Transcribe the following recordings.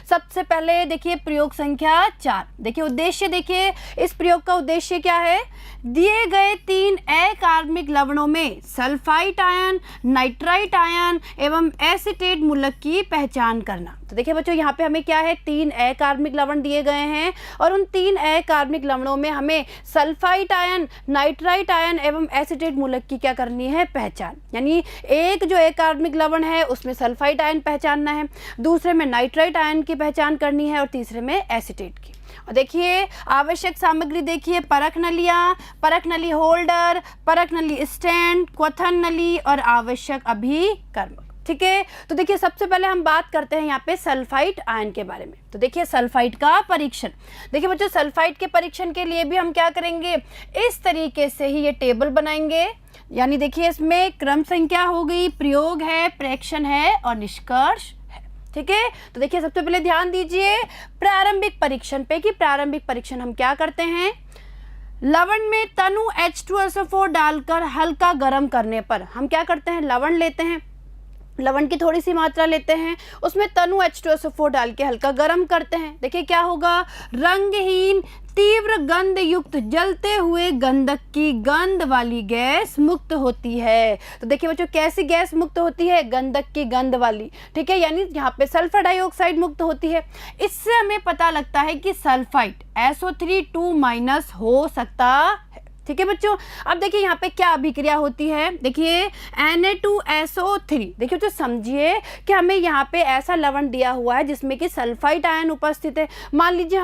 सबसे पहले देखिए प्रयोग संख्या 4। देखिए उद्देश्य, देखिए इस प्रयोग का उद्देश्य क्या है, दिए गए 3 अकार्बनिक लवणों में सल्फाइड आयन, नाइट्राइट आयन एवं एसीटेट मूलक की पहचान करना। तो देखिए बच्चों यहाँ पे हमें क्या है, 3 अकार्बनिक लवण दिए गए हैं और उन 3 अकार्बनिक लवणों में हमें सल्फाइड आयन, नाइट्राइट आयन एवं एसीटेट मूलक की क्या करनी है, पहचान। यानी एक जो अकार्बनिक लवण है उसमें सल्फाइड आयन पहचानना है, दूसरे में नाइट्राइट आयन की पहचान करनी है और तीसरे में एसीटेट की। और देखिए आवश्यक सामग्री, देखिए परख नलियाँ, परख नली होल्डर, परख नली स्टैंड, क्वथन नली और आवश्यक अभिकर्मक। ठीक है, तो देखिए सबसे पहले हम बात करते हैं यहाँ पे सल्फाइड आयन के बारे में। तो देखिए सल्फाइड का परीक्षण, देखिए बच्चों सल्फाइड के परीक्षण के लिए भी हम क्या करेंगे, इस तरीके से ही ये टेबल बनाएंगे। यानी देखिए इसमें क्रम संख्या हो गई, प्रयोग है, प्रेक्षण है और निष्कर्ष है। ठीक है, तो देखिए सबसे पहले ध्यान दीजिए प्रारंभिक परीक्षण पे कि प्रारंभिक परीक्षण हम क्या करते हैं, लवण में तनु H2SO4 डालकर हल्का गर्म करने पर हम क्या करते हैं, लवण लेते हैं, लवण की थोड़ी सी मात्रा लेते हैं, उसमें तनु H2SO4 डाल के हल्का गर्म करते हैं। देखिए क्या होगा, रंगहीन तीव्र गंध युक्त जलते हुए गंधक की गंध वाली गैस मुक्त होती है। तो देखिए बच्चों कैसी गैस मुक्त होती है, गंधक की गंध वाली। ठीक है, यानी यहाँ पे सल्फर डाइऑक्साइड मुक्त होती है। इससे हमें पता लगता है कि सल्फाइड SO3 2- हो सकता है। ठीक है बच्चों, अब देखिए यहाँ पे क्या अभिक्रिया होती है, देखिए Na2SO3। देखिए तो समझिए कि हमें यहाँ पे ऐसा लवण दिया हुआ है जिसमें कि सल्फाइड आयन उपस्थित है। मान लीजिए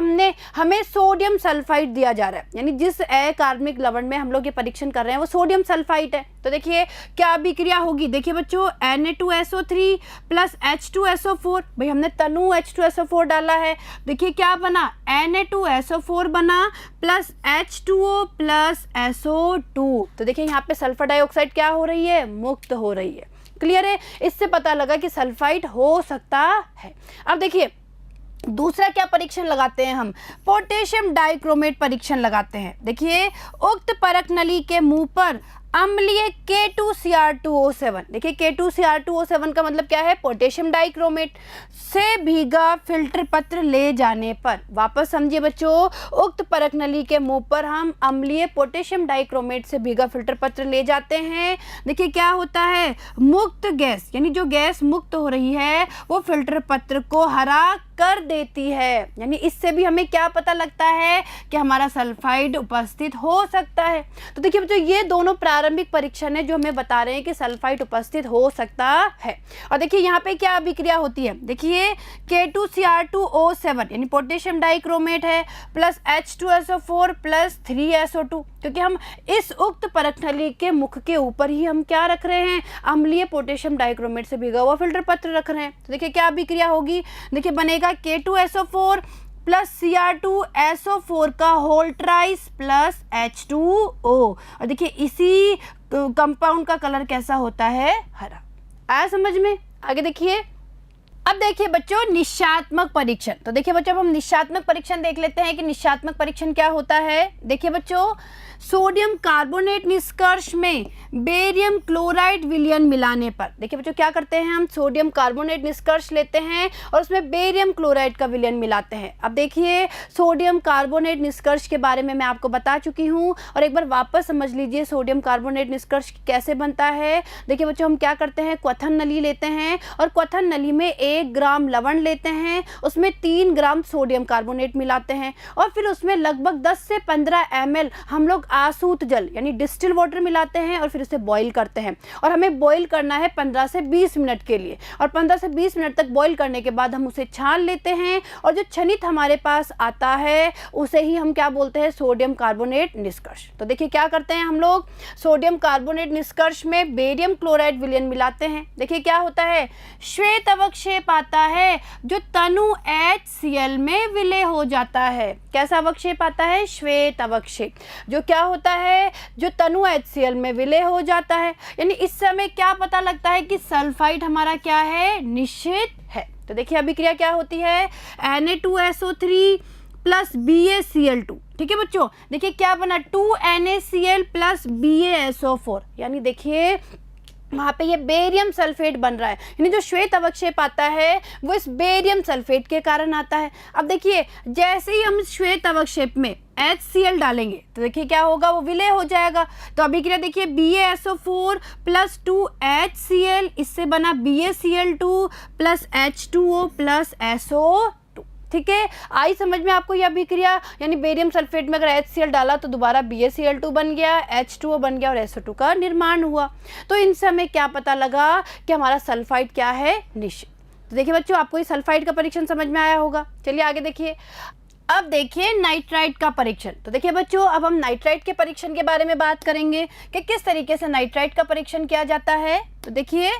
हमें सोडियम सल्फाइड दिया जा रहा है, यानी जिस अकार्बनिक लवण में हम लोग ये परीक्षण कर रहे हैं वो सोडियम सल्फाइड है। तो देखिए क्या अभिक्रिया होगी, देखिए बच्चों Na2SO3 प्लस H2SO4, भाई हमने तनु H2SO4 डाला है, देखिए क्या बना, Na2SO4 बना प्लस H2O प्लस SO2। तो देखिए यहाँ पे सल्फर डाइऑक्साइड क्या हो रही है, मुक्त हो रही है। क्लियर है, इससे पता लगा कि सल्फाइड हो सकता है। अब देखिए दूसरा क्या परीक्षण लगाते हैं हम, पोटेशियम डाइक्रोमेट परीक्षण लगाते हैं। देखिए उक्त परख नली के मुंह पर अम्लीय K2Cr2O7, देखिए K2Cr2O7 का मतलब क्या है, पोटेशियम डाइक्रोमेट से भीगा फिल्टर पत्र ले जाने पर, वापस समझिए बच्चों, उक्त परख नली के मुंह पर हम अम्लीय पोटेशियम डाइक्रोमेट से भीगा फिल्टर पत्र ले जाते हैं। देखिए क्या होता है, मुक्त गैस, यानी जो गैस मुक्त हो रही है वो फिल्टर पत्र को हरा कर देती है। यानी इससे भी हमें क्या पता लगता है कि हमारा सल्फाइड उपस्थित हो सकता है। तो देखिए बच्चों ये दोनों प्रारंभिक परीक्षण है जो हमें बता रहे हैं कि सल्फाइड उपस्थित हो सकता है। और देखिए यहाँ पे क्या अभिक्रिया होती है, देखिए K2Cr2O7 यानी पोटेशियम डाइक्रोमेट है प्लस H2SO4 प्लस 3SO2, क्योंकि हम इस उक्त परख नली के मुख के ऊपर ही हम क्या रख रहे हैं, अम्लीय पोटेशियम डाइक्रोमेट से भीगा हुआ फिल्टर पत्र रख रहे हैं। तो देखिए क्या अभिक्रिया होगी, देखिए बनेगा K2SO4 प्लस Cr2SO4 का होल ट्राइस प्लस H2O। और देखिए इसी कंपाउंड का कलर कैसा होता है, हरा। आया समझ में, आगे देखिए। अब देखिए बच्चों निश्चात्मक परीक्षण। तो देखिए बच्चों अब हम निश्चात्मक परीक्षण देख लेते हैं कि निश्चात्मक परीक्षण क्या होता है। देखिए बच्चों सोडियम कार्बोनेट निष्कर्ष में बेरियम क्लोराइड विलयन मिलाने पर, देखिए बच्चों क्या करते हैं, हम सोडियम कार्बोनेट निष्कर्ष लेते हैं और उसमें बेरियम क्लोराइड का विलयन मिलाते हैं। अब देखिए सोडियम कार्बोनेट निष्कर्ष के बारे में मैं आपको बता चुकी हूँ और एक बार वापस समझ लीजिए सोडियम कार्बोनेट निष्कर्ष कैसे बनता है। देखिए बच्चों हम क्या करते हैं, क्वथन नली लेते हैं और क्वथन नली में 1 ग्राम लवण लेते हैं, उसमें 3 ग्राम सोडियम कार्बोनेट मिलाते हैं और फिर उसमें लगभग 10 से 15 ml हम लोग आसूत जल यानी डिस्टिल वाटर मिलाते हैं और फिर उसे बॉईल करते हैं। और हमें बॉईल करना है 15 से 20 मिनट के लिए और 15 से 20 मिनट तक बॉईल करने के बाद हम उसे छान लेते हैं और जो क्षणित हमारे पास आता है उसे ही हम क्या बोलते हैं, सोडियम कार्बोनेट निष्कर्ष। तो देखिए क्या करते हैं हम लोग, सोडियम कार्बोनेट निष्कर्ष में बेरियम क्लोराइड विलयन मिलाते हैं। देखिए क्या होता है, श्वेत अवक्षेप आता है जो तनु HCl में विलय हो जाता है। कैसा अवक्षेप आता है, श्वेत अवक्षेप, जो क्या होता है, जो तनु HCl में विलय हो जाता है। यानी इस समय क्या पता लगता है कि सल्फाइड हमारा क्या है, निश्चित है। तो देखिए अभिक्रिया क्या होती है, Na2SO3 प्लस BaCl2। ठीक है बच्चों, देखिए क्या बना, 2NaCl प्लस BaSO4। यानी देखिए वहाँ पे ये बेरियम सल्फेट बन रहा है, यानी जो श्वेत अवक्षेप आता है वो इस बेरियम सल्फेट के कारण आता है। अब देखिए जैसे ही हम श्वेत अवक्षेप में HCl डालेंगे तो देखिए क्या होगा, वो विलय हो जाएगा। तो अभिक्रिया देखिए BaSO4 प्लस 2HCl, इससे बना BaCl2 plus H2O plus SO2। ठीक है, आई समझ में आपको यह अभिक्रिया, यानी बेरियम सल्फेट में अगर HCl डाला तो दोबारा BaCl2 बन गया, H2O बन गया और SO2 का निर्माण हुआ। तो इनसे हमें क्या पता लगा कि हमारा सल्फाइड क्या है, निश्चित। तो देखिए बच्चों, आपको ये सल्फाइड का परीक्षण समझ में आया होगा। चलिए आगे देखिए, अब देखिए नाइट्राइट का परीक्षण। तो देखिए बच्चों, अब हम नाइट्राइट के परीक्षण के बारे में बात करेंगे कि किस तरीके से नाइट्राइट का परीक्षण किया जाता है। तो देखिए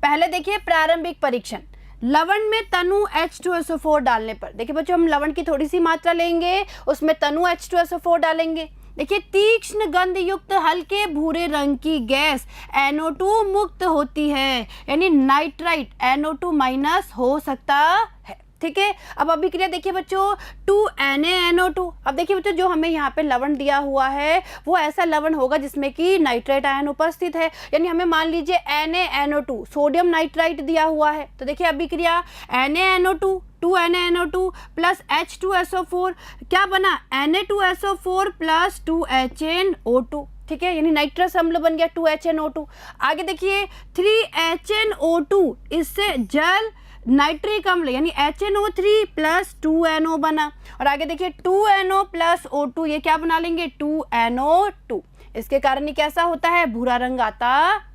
पहले देखिए प्रारंभिक परीक्षण, लवण में तनु H2SO4 डालने पर। देखिए बच्चों, हम लवण की थोड़ी सी मात्रा लेंगे, उसमें तनु H2SO4 डालेंगे। देखिए तीक्ष्ण गंध युक्त हल्के भूरे रंग की गैस NO2 मुक्त होती है, यानी नाइट्राइट NO2 माइनस हो सकता है। ठीक है, अब अभिक्रिया देखिए बच्चों 2NaNO2। अब देखिए बच्चों, जो हमें यहाँ पे लवण दिया हुआ है वो ऐसा लवण होगा जिसमें कि नाइट्राइट आयन उपस्थित है, यानी हमें मान लीजिए NaNO2 सोडियम नाइट्राइट दिया हुआ है। तो देखिए अभिक्रिया NaNO2 2NaNO2 प्लस H2SO4 क्या बना, Na2SO4 प्लस 2HNO2। ठीक है, यानी नाइट्रस अम्ल बन गया 2HNO2। आगे देखिए 3HNO2, इससे जल नाइट्रिक अम्ल यानी HNO3 प्लस 2NO बना। और आगे देखिए 2NO प्लस O2, ये क्या बना लेंगे 2NO2। इसके कारण ये कैसा होता है, भूरा रंग आता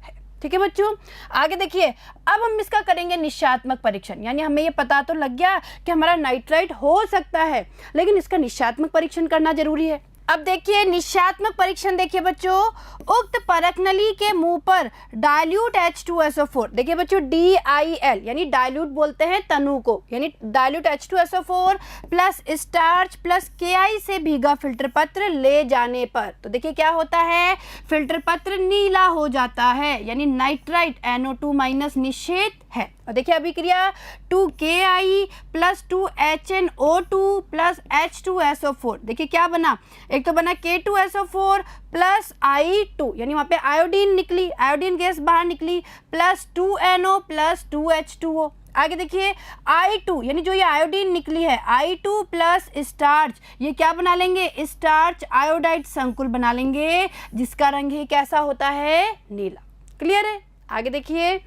है। ठीक है बच्चों, आगे देखिए अब हम इसका करेंगे निश्चयात्मक परीक्षण, यानी हमें ये पता तो लग गया कि हमारा नाइट्राइट हो सकता है, लेकिन इसका निश्चयात्मक परीक्षण करना जरूरी है। अब देखिए निश्चयात्मक परीक्षण, देखिए बच्चों उक्त परक नली के मुंह पर डाइल्यूट H2SO4, देखिए बच्चों DIL यानी डाइल्यूट बोलते हैं तनु को, यानी dilute H2SO4 plus starch plus KI से भीगा फिल्टर पत्र ले जाने पर, तो देखिए क्या होता है, फिल्टर पत्र नीला हो जाता है, यानी नाइट्राइट NO2 माइनस निषेध है। और देखिए अभिक्रिया 2KI plus 2HNO2 plus H2SO4, देखिए क्या बना, एक तो बना K2SO4 प्लस I2, यानी वहाँ पे आयोडीन निकली, आयोडीन गैस बाहर निकली, प्लस 2NO प्लस 2H2O। आगे देखिए I2, यानी जो ये आयोडीन निकली है I2 प्लस स्टार्च, ये क्या बना लेंगे, स्टार्च आयोडाइड संकुल बना लेंगे, जिसका रंग ही कैसा होता है, नीला। क्लियर है। आगे देखिए,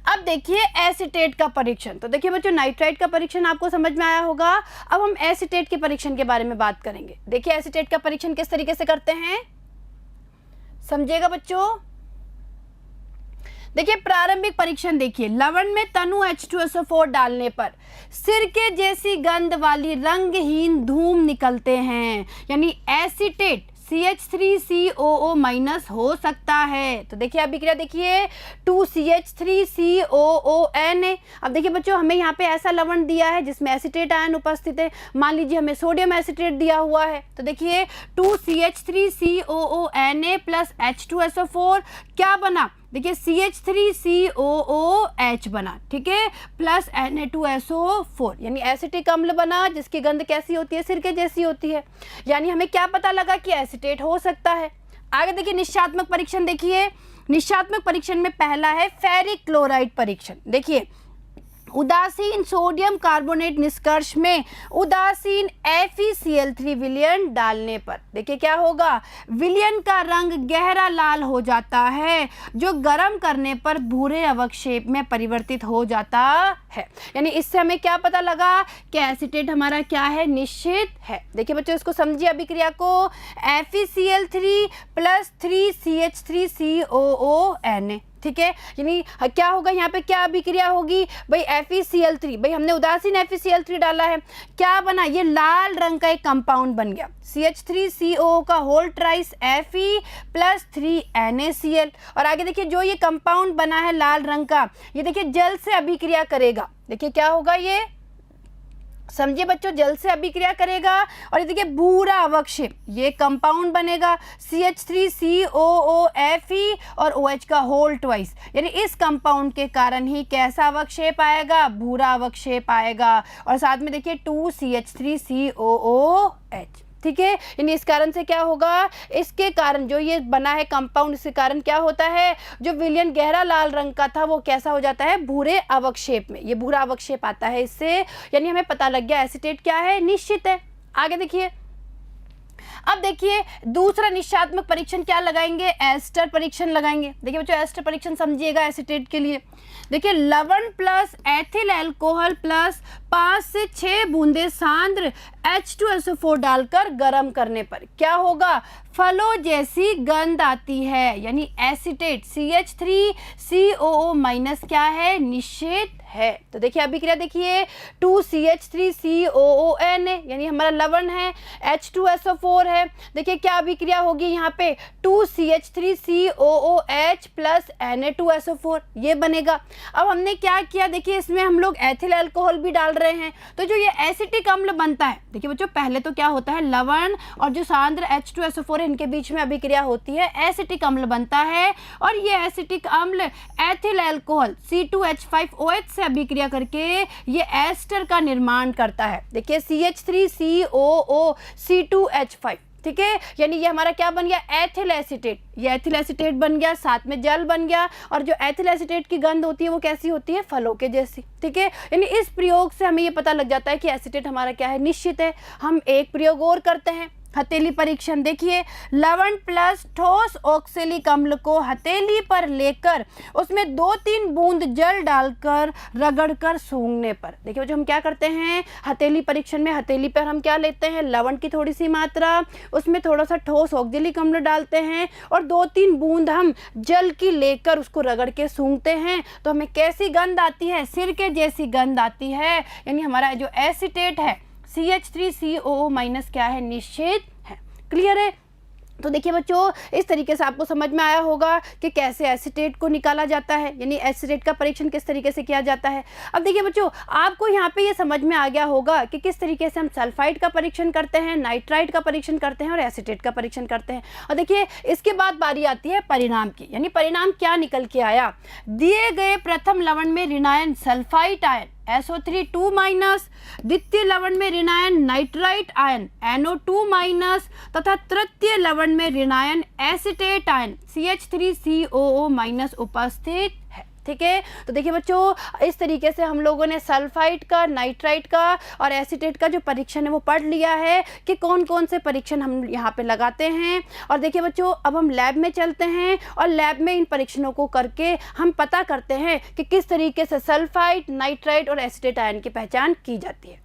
अब देखिए एसीटेट का परीक्षण। तो देखिए बच्चों नाइट्राइट का परीक्षण आपको समझ में आया होगा। अब हम एसीटेट के परीक्षण के बारे में बात करेंगे। देखिए एसीटेट का परीक्षण किस तरीके से करते हैं, समझिएगा बच्चों। देखिए प्रारंभिक परीक्षण, देखिए लवण में तनु H2SO4 डालने पर सिरके जैसी गंध वाली रंगहीन धूम निकलते हैं, यानी एसीटेट CH3COO माइनस हो सकता है। तो देखिए अभिक्रिया देखिए 2CH3COONA। अब देखिए बच्चों, हमें यहाँ पे ऐसा लवण दिया है जिसमें एसीटेट आयन उपस्थित है, मान लीजिए हमें सोडियम एसीटेट दिया हुआ है। तो देखिए 2CH3COONA प्लस H2SO4 क्या बना, देखिए CH3COOH बना, ठीक है, प्लस Na2SO4, यानी एसिटिक अम्ल बना जिसकी गंध कैसी होती है, सिरके जैसी होती है, यानी हमें क्या पता लगा कि एसिटेट हो सकता है। आगे देखिए निश्चयात्मक परीक्षण, देखिए निश्चयात्मक परीक्षण में पहला है फेरिक क्लोराइड परीक्षण। देखिए उदासीन सोडियम कार्बोनेट निष्कर्ष में उदासीन FeCl3 विलयन डालने पर, देखिए क्या होगा, विलयन का रंग गहरा लाल हो जाता है, जो गर्म करने पर भूरे अवक्षेप में परिवर्तित हो जाता है। यानी इससे हमें क्या पता लगा कि एसीटेट हमारा क्या है, निश्चित है। देखिए बच्चों इसको समझिए अभिक्रिया को, FeCl3 प्लस 3CH3COONA, ठीक है, यानी क्या होगा यहाँ पे, क्या अभिक्रिया होगी भाई, FeCl3, भाई हमने उदासीन FeCl3 डाला है, क्या बना, ये लाल रंग का एक कंपाउंड बन गया, CH3CO का होल ट्राइस Fe प्लस 3NaCl। और आगे देखिए जो ये कंपाउंड बना है लाल रंग का, ये देखिए जल से अभिक्रिया करेगा, देखिए क्या होगा, ये समझिए बच्चों जल से अभिक्रिया करेगा, और ये देखिए भूरा अवक्षेप, ये कंपाउंड बनेगा CH3COOFe और OH का होल ट्वाइस, यानी इस कंपाउंड के कारण ही कैसा अवक्षेप आएगा, भूरा अवक्षेप आएगा। और साथ में देखिए 2CH3COOH, ठीक है, यानी इस कारण से क्या होगा, इसके कारण जो ये बना है कंपाउंड, इसके कारण क्या होता है, जो विलयन गहरा लाल रंग का था वो कैसा हो जाता है, भूरे अवक्षेप में, ये भूरा अवक्षेप आता है इससे, यानी हमें पता लग गया एसीटेट क्या है, निश्चित है। आगे देखिए, अब देखिए दूसरा निश्चयात्मक परीक्षण क्या लगाएंगे, एस्टर परीक्षण लगाएंगे। देखिए बच्चों एस्टर परीक्षण समझिएगा एसीटेट के लिए। देखिए लवण प्लस एथिल अल्कोहल प्लस 5 से 6 बूंदे सांद्र H2SO4 डालकर गर्म करने पर क्या होगा, फलों जैसी गंध आती है, यानी एसीटेट CH3COO माइनस क्या है, निषेध है। तो देखिए अभिक्रिया देखिए 2CH3COON यानी हमारा लवण है, H2SO4 है। देखिए क्या अभिक्रिया होगी यहाँ पे 2CH3COOH प्लस Na2SO4 ये बनेगा। अब हमने क्या किया, देखिए इसमें हम लोग एथिल अल्कोहल भी डाल रहे हैं, तो जो ये एसिटिक अम्ल बनता है, देखिए बच्चों पहले तो क्या होता है, लवण और जो सांद्र H2SO4 है इनके बीच में अभिक्रिया होती है, एसिटिक अम्ल बनता है, और ये एसिटिक अम्ल एथिल अल्कोहल C2H5OH से अभिक्रिया करके ये एस्टर का निर्माण करता है। देखिए CH3COO C2H5, ठीक है, यानी ये हमारा क्या बन गया, एथिल एसीटेट, ये एथिल एसीटेट बन गया, साथ में जल बन गया, और जो एथिल एसीटेट की गंध होती है वो कैसी होती है, फलों के जैसी। ठीक है, यानी इस प्रयोग से हमें ये पता लग जाता है कि एसीटेट हमारा क्या है, निश्चित है। हम एक प्रयोग और करते हैं, हथेली परीक्षण। देखिए लवण प्लस ठोस ऑक्सेलिक अम्ल को हथेली पर लेकर उसमें 2-3 बूंद जल डालकर रगड़कर सूंघने पर, देखिए जो हम क्या करते हैं हथेली परीक्षण में, हथेली पर हम क्या लेते हैं, लवण की थोड़ी सी मात्रा, उसमें थोड़ा सा ठोस ऑक्सेलिक अम्ल डालते हैं और 2-3 बूंद हम जल की लेकर उसको रगड़ के सूंघते हैं, तो हमें कैसी गंध आती है, सिरके जैसी गंध आती है, यानी हमारा जो एसीटेट है CH3COO माइनस क्या है, निषेध है। क्लियर है। तो देखिए बच्चों इस तरीके से आपको समझ में आया होगा कि कैसे एसीटेट को निकाला जाता है, यानी एसीटेट का परीक्षण किस तरीके से किया जाता है। अब देखिए बच्चों आपको यहाँ पे ये समझ में आ गया होगा कि किस तरीके से हम सल्फाइड का परीक्षण करते हैं, नाइट्राइट का परीक्षण करते हैं और एसीटेट का परीक्षण करते हैं। और देखिए इसके बाद बारी आती है परिणाम की, यानी परिणाम क्या निकल के आया। दिए गए प्रथम लवण में ऋणायन सल्फाइट आयन SO3 2- द्वितीय लवण में ऋणायन नाइट्राइट आयन NO2- तथा तृतीय लवण में ऋणायन एसीटेट आयन CH3COO- उपस्थित है। ठीक है, तो देखिए बच्चों इस तरीके से हम लोगों ने सल्फाइड का, नाइट्राइट का और एसीटेट का जो परीक्षण है वो पढ़ लिया है कि कौन कौन से परीक्षण हम यहाँ पे लगाते हैं। और देखिए बच्चों अब हम लैब में चलते हैं और लैब में इन परीक्षणों को करके हम पता करते हैं कि किस तरीके से सल्फाइड, नाइट्राइट और एसीटेट आयन की पहचान की जाती है।